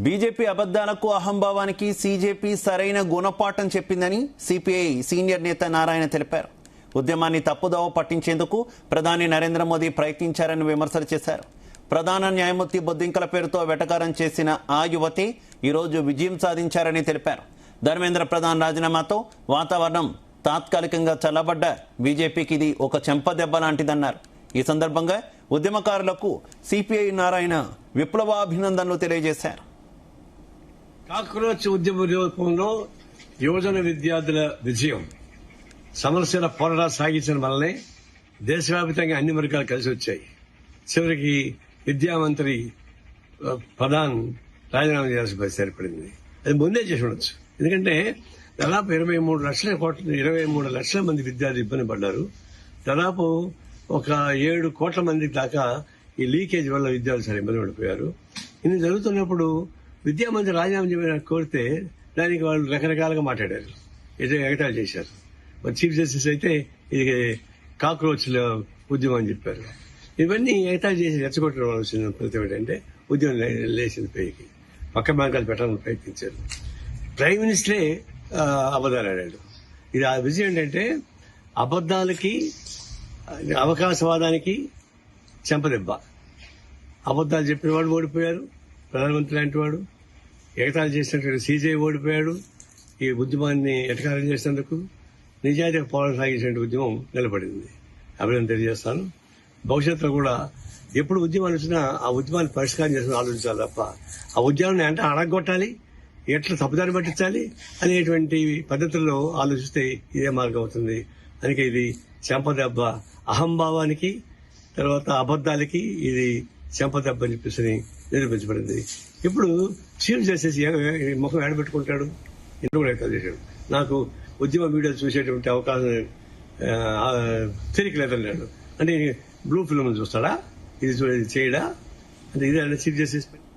BJP అబద్దాలకు అహంభావానికి CJP సరైన గుణపాఠం చెప్పిందని సిపిఐ సీనియర్ నేత నారాయణ తెలిపారు. ఉద్యమాన్ని తప్పుదోవ పట్టించేందుకు ప్రధాని నరేంద్ర మోదీ ప్రయత్నించారని విమర్శలు చేశారు. ప్రధాన న్యాయమూర్తి బొద్దింకల పేరుతో వెటకారం చేసిన ఆ యువతే ఈరోజు విజయం సాధించారని తెలిపారు. ధర్మేంద్ర ప్రధాన్ రాజీనామాతో వాతావరణం తాత్కాలికంగా చల్లబడ్డ బీజేపీకి ఇది ఒక చెంపదెబ్బ లాంటిదన్నారు. ఈ సందర్భంగా ఉద్యమకారులకు సిపిఐ నారాయణ విప్లవాభినందనలు తెలియజేశారు. కాక్రోచ్ ఉద్యమ రూపంలో యువజన విద్యార్థుల విజయం, సమరశీల పోరాటాలు సాగించడం వల్లనే దేశవ్యాప్తంగా అన్ని వర్గాలు కలిసి వచ్చాయి. చివరికి విద్యామంత్రి ప్రధాన్ రాజీనామా చేయాల్సిన పరిస్థితి ఏర్పడింది. అది ముందే చేసి ఉండొచ్చు. ఎందుకంటే దాదాపు 23 లక్షల మంది విద్యార్థులు ఇబ్బంది పడ్డారు. దాదాపు ఒక 7 కోట్ల మంది దాకా ఈ లీకేజ్ వల్ల విద్యార్థులు చాలా ఇబ్బంది పడిపోయారు. ఇన్ని జరుగుతున్నప్పుడు విద్యామంత్రి రాజీనామా చేయమని కోరితే దానికి వాళ్ళు రకరకాలుగా మాట్లాడారు, ఎగతాళి చేశారు. మరి చీఫ్ జస్టిస్ అయితే ఇది కాక్రోచ్ల ఉద్యమం అని చెప్పారు. ఇవన్నీ ఎగతాళి చేసి రెచ్చగొట్టవలసిన ఫలితం ఏంటంటే ఉద్యమం లేచింది పైకి, పక్క బ్యాంకాలు పెట్టాలని ప్రయత్నించారు. ప్రైమ్ మినిస్టరే అబద్దాలు ఆడాడు. ఇది ఆ విజయం ఏంటంటే అబద్దాలకి, అవకాశవాదానికి చెంపదెబ్బ. అబద్దాలు చెప్పిన వాడు ఓడిపోయారు, ప్రధానమంత్రి లాంటి వాడు. ఎగతాళి చేసినటువంటి సీజే ఓడిపోయాడు. ఈ ఉద్యమాన్ని ఎటకారం చేసినందుకు నిజాయితీ పోరాటం సాగించిన ఉద్యమం నిలబడింది. అభినందన తెలియజేస్తాను. భవిష్యత్తులో కూడా ఎప్పుడు ఉద్యమాలు వచ్చినా ఆ ఉద్యమాన్ని పరిష్కారం చేసుకుని ఆలోచించాలి తప్ప ఆ ఉద్యమాన్ని అంటే అడగొట్టాలి, ఎట్లా తప్పుదారి పట్టించాలి అనేటువంటి పద్ధతుల్లో ఆలోచిస్తే ఇదే మార్గం అవుతుంది. అందుకే ఇది చెంపదెబ్బ, అహంభావానికి తర్వాత అబద్దాలకి ఇది చెంపదెబ్బ అని చెప్పేసి నిరూపించబడింది. ఇప్పుడు చీఫ్ జస్టిస్ ముఖం ఏడబెట్టుకుంటాడు, ఇంట్లో కూడా ఎక్కడ చేశాడు. నాకు ఉద్యమ వీడియోలు చూసేటువంటి అవకాశం తెలియలేదన్నాడు. అంటే బ్లూ ఫిల్మ్ చూస్తాడా, ఇది చేయడా అంటే ఇదే చీఫ్ జస్టిస్.